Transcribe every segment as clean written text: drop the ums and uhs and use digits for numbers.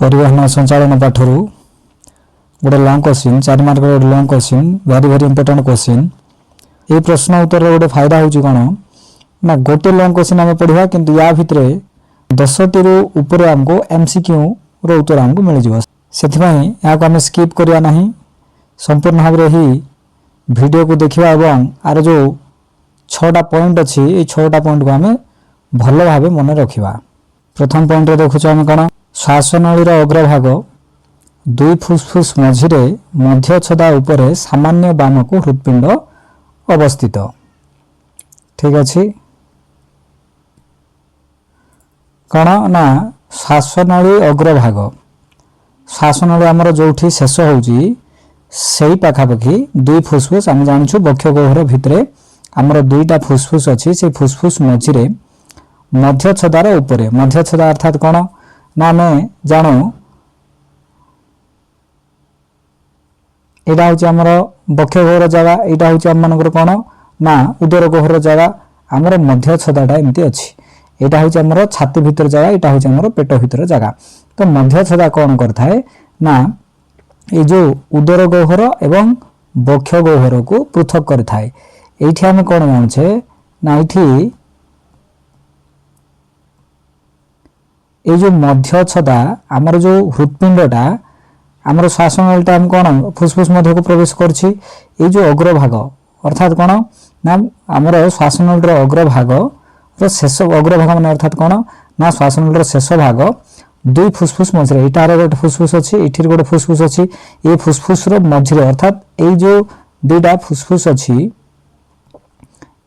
परिवहन संचालन पाठरू गोटे लॉन्ग क्वेश्चन 4 मार्क गोटे long question very very important question. ये प्रश्न उत्तर गोटे फायदा होची कोन ना गोटे लॉन्ग क्वेश्चन आम पढ़ा किंतु या भितर 10 टी ऊपर हमको एमसीक्यू रो उत्तर हमको मिल जिवो सेथिबाई या को हम स्किप करिया नहीं संपूर्ण भाव रे ही वीडियो को देखिबा एवं आर जो 6टा पॉइंट अछि ए 6टा पॉइंट को हम भलो भाबे मन रखिबा। प्रथम पॉइंट रे देखुछ हम कोन श्वासनळी रो अग्रभाग दुई फुसफुस मझिरे मध्य छदा उपरे सामान्य बाम को हृदपिंड अवस्थित। ठीक अछि कण ना श्वासनळी अग्रभाग श्वासनळी हमर जोठी शेष होउची सेही पाखापाखि दुई फुसफुस हम जानछु बक्ष गह्वर भितरे हमर दुईटा फुसफुस अछि से फुसफुस मझिरे मध्य छदार उपरे मध्य छदा अर्थात कोन ना हमें जानो एटा होची हमर बक्ष गह्वर जगह एटा होची हम मानकर कोन ना उदर गह्वर जगह हमर मध्य छदाटा एमती अछि एटा होची हमर छाती भीतर जगह एटा होची हमर पेट भीतर जगह। तो मध्य छदा कोन करथाय ना ए जो उदर गह्वर एवं बक्ष गह्वर को पृथक करथाय। एठी हम कोन मानछे ना एठी ए जो मध्य छदा हमर जो हृदपिंडटा हमर श्वासनळीटा हम कोन फुसफुस मध्य को प्रवेश करछि ए जो अग्रभाग अर्थात कोन ना हमर श्वासनळीर अग्रभाग रो शेष अग्रभाग माने अर्थात कोन ना श्वासनळीर शेष भाग दुई फुसफुस मझिरे एटार गोटे फुसफुस अछि एठिर गोटे फुसफुस अछि ए फुसफुस रो मझिरे अर्थात ए जो दुईटा फुसफुस अछि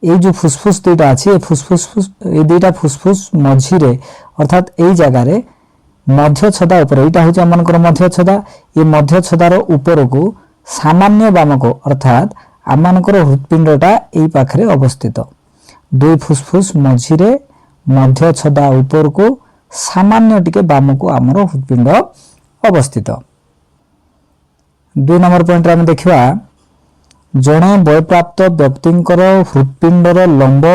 ए जो फुसफुस दुईटा अछि ए फुसफुस ए दुईटा फुसफुस मझिरे अर्थात ए जगह रे मध्य छदा ऊपर एटा होची हमनकर मध्य छदा ए मध्य छदार ऊपर को सामान्य बाम को अर्थात हमनकर हृदपिंडटा एई पाखरे अवस्थित दुई फुसफुस मझिरे मध्य छदा ऊपर को सामान्य टिके बाम को हमर हृदपिंड अवस्थित। 2 नंबर पॉइंट रे हम देखिबा जणे बयप्राप्त व्यक्तिंकर हृदपिंडर लंब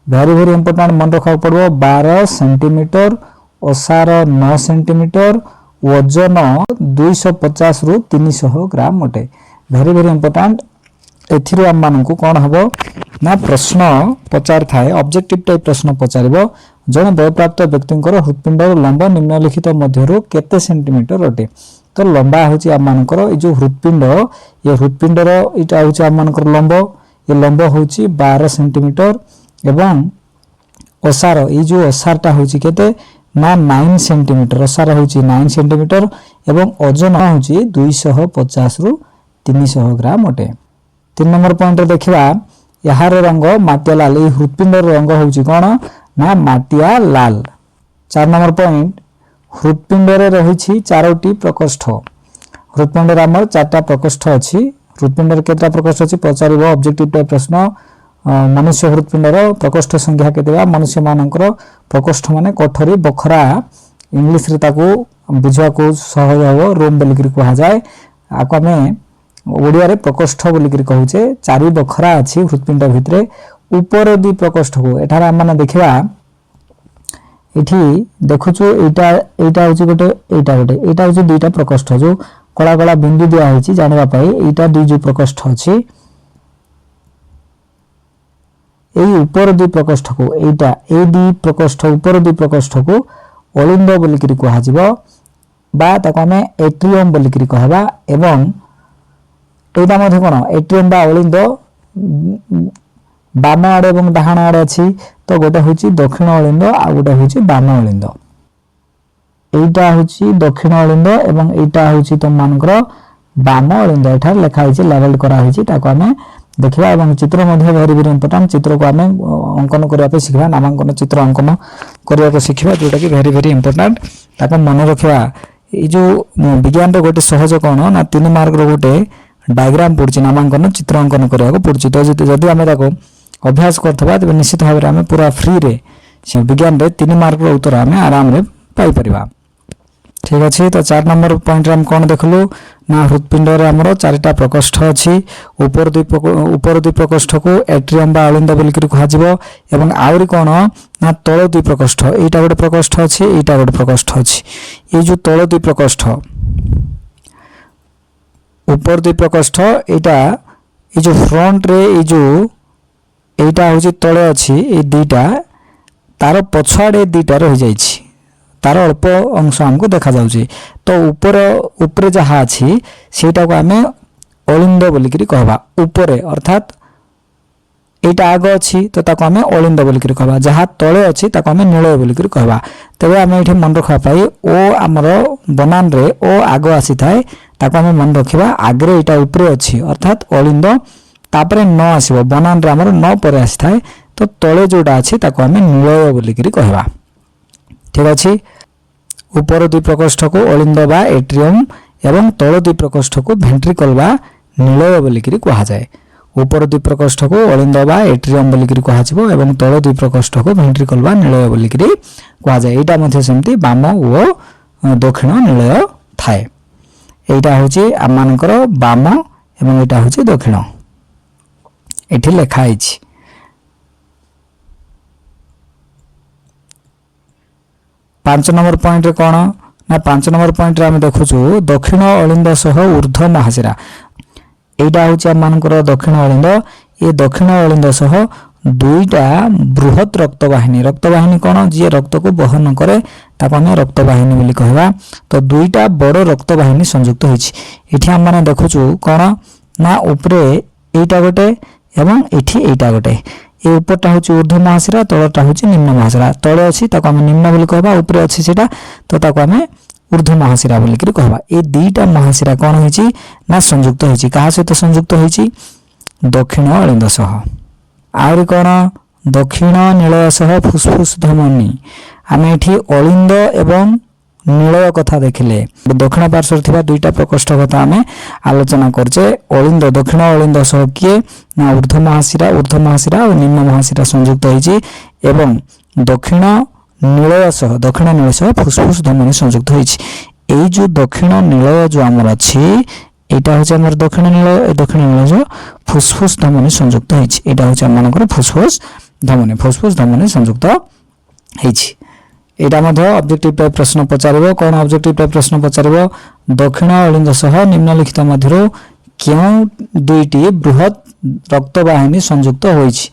वेरी वेरी इंपोर्टेंट मन रखा पड़ो 12 सेंटीमीटर ओसार 9 सेंटीमीटर वजन 250 रु 300 ग्राम अटे वेरी वेरी इंपोर्टेंट। एथिरो हम मानकु कोन हबो ना प्रश्न पचार थाए ऑब्जेक्टिव टाइप प्रश्न पचारिबो जणे बयप्राप्त व्यक्तिंकर हृदपिंडर लंब निम्नलिखित मध्यरु केते सेंटीमीटर अटे। तो लंबा होची हम मानकर ए जो हृदपिंड ये हृदपिंडर इटा होची हम मानकर लंब ये लंब होची 12 सेंटीमीटर एवं ओसार ए जो ओसारटा होची केते ना 9 सेंटीमीटर ओसार होची 9 सेंटीमीटर एवं ओजन होची 250 रु 300 ग्राम अटे। 3 नंबर पॉइंट रे देखिबा याहार रंग माटिया लाल ए हृदपिंडर रंग होची कोन ना माटिया लाल। 4 नंबर पॉइंट हृदपिंड रे रहिछि 4टी प्रकोष्ठ हृदपिंड हमर 4टा प्रकोष्ठ अछि हृदपिंड रे केटा प्रकोष्ठ अछि पचारिबो ऑब्जेक्टिव टाइप प्रश्न मनुष्य हृदपिंड रो प्रकोष्ठ संख्या केतेबा मनुष्य मानकर प्रकोष्ठ माने कोठरी बखरा इंग्लिश रे ताको बुझा को सहज हो रूम बोली करी कहा जाय आको हमें ओडिया रे प्रकोष्ठ बोली करी कहूचे 4 बखरा अछि हृदपिंड भितरे ऊपर दी प्रकोष्ठ को एठारा माने देखिबा एठी देखुछु एटा एटा होची गोटे एटा होची दुईटा प्रकोष्ठ जो कला कला बिंदु दिया होची जानबा पई एटा दुई जो प्रकोष्ठ अछि एई ऊपर दी प्रकोष्ठ को एटा ए दी प्रकोष्ठ ऊपर दी प्रकोष्ठ को ओलिंद बोली करी कहा जिवो बा ताको हमें एट्रियम बोली करी कहबा एवं एटा मध्ये कोन एट्रियम बा ओलिंद बाम आड़े एवं डाहाण आड़े अछि तो गोटे होची दक्षिण ओलिंद आ गोटे होची बाम ओलिंद एटा होची दक्षिण ओलिंद एवं एटा होची तुम मानकर बाम ओलिंद एठा लिखा होची लेवल करा होची ताको हमें देखिबा एवं चित्र मध्ये वेरी वेरी इंपोर्टेंट चित्र को हमें अंकन करिया पे सिखबा नामांकन चित्र अंकन करिया को सिखबा जोटा कि वेरी वेरी इंपोर्टेंट ताको मन रखिबा ए जो विज्ञान रो गोटे सहज कोन ना 3 मार्क रो गोटे डायग्राम पड़छि नामांकन चित्र अंकन करिया को पड़छि तो जदि हमें ताको अभ्यास करथबा तबे निश्चित भाव रे हमें पूरा फ्री रे से विज्ञान रे 3 मार्क रो उत्तर हमें आराम रे पाई परिबा। ठीक अच्छे। तो 4 नंबर पॉइंट हम कौन देखलु ना हृदपिंड आमर 4टा प्रकोष्ठ अच्छी ऊपर दुई प्रकोष्ठ को एट्रियम बा अलिंद बोलिक कह आउरी कौन ना तल दुई प्रकोष्ठ एटा गोटे प्रकोष्ठ अच्छी एटा गोटे प्रकोष्ठ अच्छी ये जो तल दुई प्रकोष्ठ ऊपर दुई प्रकोष्ठ एटा ये जो फ्रंट रे ये जो एटा हूँ तले अच्छी ये दुईटा तार पछाड़े दुईटा रही जाइछि तार अल्प अंश आमको देखा जाउछि। तो ऊपर जहाँ अच्छी सेटा को आमे अलिंद बोलिक कहबा ऊपरे अर्थात एटा आग अच्छी तो ताको आमे अलिंद बोलिक कहबा जहाँ तले अच्छी ताको आमे नीलय बोलिक कहबा। तेबे आमे एठी मन रखा पाई ओ आमर बनान रे ओ आग आसी थाए ताको आमे मन रखिबा आगरे एटा ऊपरे अच्छी अर्थात अलिंद तापरे न आसीबो बनान रे आमर न परे आसी थाए तो तले जोटा अच्छी ताको आमे नीलय बोलिक कहबा। ठीक अच्छे। ऊपर दुई प्रकोष्ठ को अलिंद बा एट्रियम एवं तल दुई प्रकोष्ठ को भेंट्रिकल बा नीलय बोलिक कह जाए। ऊपर दुई प्रकोष्ठ को अलिंद बा एट्रियम बोलिक कह एवं तल दुई प्रकोष्ठ को भेंट्रिकल बा नीलय बोलिक कह जाए। एटा मध्ये सेमती बाम ओ दक्षिण नीलय थाए। एटा होची आम मानकर बाम एवं एटा होची दक्षिण एठी लेखा आइछि। 5 नंबर पॉइंट रे कौन ना 5 नंबर पॉइंट रे आम देखुचु दक्षिण अलिंद सह ऊर्ध्व महाशिरा एटा होची आम मानकर दक्षिण अलिंद ये दक्षिण अलिंद सह दुईटा बृहत रक्तवाहिनी कौन जी रक्त को बहन करे ताको आम रक्तवाहिनी बोली कहबा। तो दुईटा बड़ रक्तवाहिनी संयुक्त होइछि। एठी हम माने देखुचु कौन ना ऊपरे एटा गोटे एवं एठी एटा गोटे ये ऊपरटा हूँ ऊर्ध्व महाशिरा तलटा हूँ निम्न महाशिरा तले अच्छी आम निम्न बोली कहबा ऊपर अच्छी सेटा तो ताको आम ऊर्ध्व महाशिरा बोलिक कहबा। ये दुईटा महाशिरा कौन होइछि ना संयुक्त होइछि कहा सहित संयुक्त होइछि दक्षिण अलिंद सह आउरी कौन दक्षिण नीलय सह फुसफुस धमनी आम एठी अलिंद एवं नीलय कथा देखिले दक्षिण पार्श्व थिबा दुईटा प्रकोष्ठ कथा आम आलोचना करछे। अलिंद दक्षिण अलिंद सह किए ना ऊर्ध्व महाशिरा और निम्न महाशिरा संयुक्त होइछि एवं दक्षिण नीलय सह फुसफुस धमनी संयुक्त होइछि। एई जो दक्षिण नीलय जो आमर अछि एटा होछि हमर दक्षिण नीलय जो फुसफुस धमनी संयुक्त होइछि एटा होछि हमनकर फुसफुस धमनी संयुक्त होइछि। एटा मध्ये ऑब्जेक्टिव टाइप प्रश्न पचारिबो कोन ऑब्जेक्टिव टाइप प्रश्न पचारिबो दक्षिण अलिंद सह निम्नलिखित मध्यरु केउ दुईटी बृहत रक्तवाहिनी संयुक्त होइछि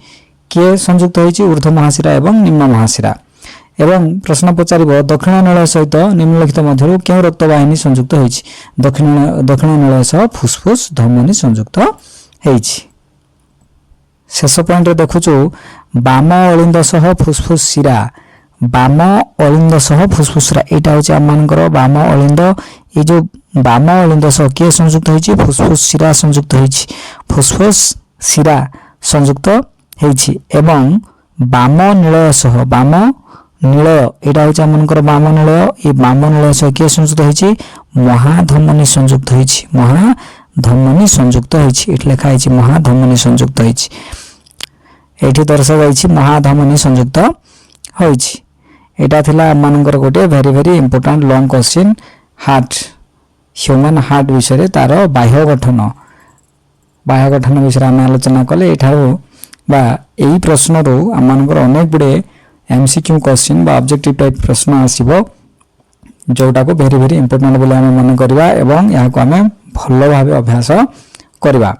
के संयुक्त होइछि ऊर्ध्व महाशिरा एवं निम्न महाशिरा एवं प्रश्न पचारिबो दक्षिण नीलय सहित निम्नलिखित मध्यरु केउ रक्तवाहिनी संयुक्त होइछि दक्षिण नीलय सह फुसफुस धमनी संयुक्त होइछि। शेष पॉइंट रे देखुछु बाम अलिंद सह फुसफुस शिरा बाम अलिंद सह फुसफुस शिरा एटा होछि आम मानकर बाम अलिंद ये जो बाम अलिंद सह के संयुक्त होइछि फुसफुस शिरा संयुक्त होइछि फुसफुस शिरा संयुक्त होइछि एवं बाम नीलय सह बाम नीलय एटा होछि आम मानकर बाम नीलय ये बाम नीलय सह के संयुक्त होइछि महाधमनी संयुक्त होइछि एठी लेखा होइछि महाधमनी संयुक्त होइछि एठी दर्शा जाइछि महाधमनी संयुक्त होइछि। एटा थिला मानकर गोटे very important long question heart human heart विषय तार बाह्य गठन विषय आम आलोचना कले एठारो बा एई प्रश्न रो आम मानकर अनेक गुडे एमसीक्यू क्वेश्चन बा ऑब्जेक्टिव टाइप प्रश्न आसीबो जोटा को वेरी इंपोर्टेंट बोले आम मन करबा एवं या को आम भलो भाबे अभ्यास करबा।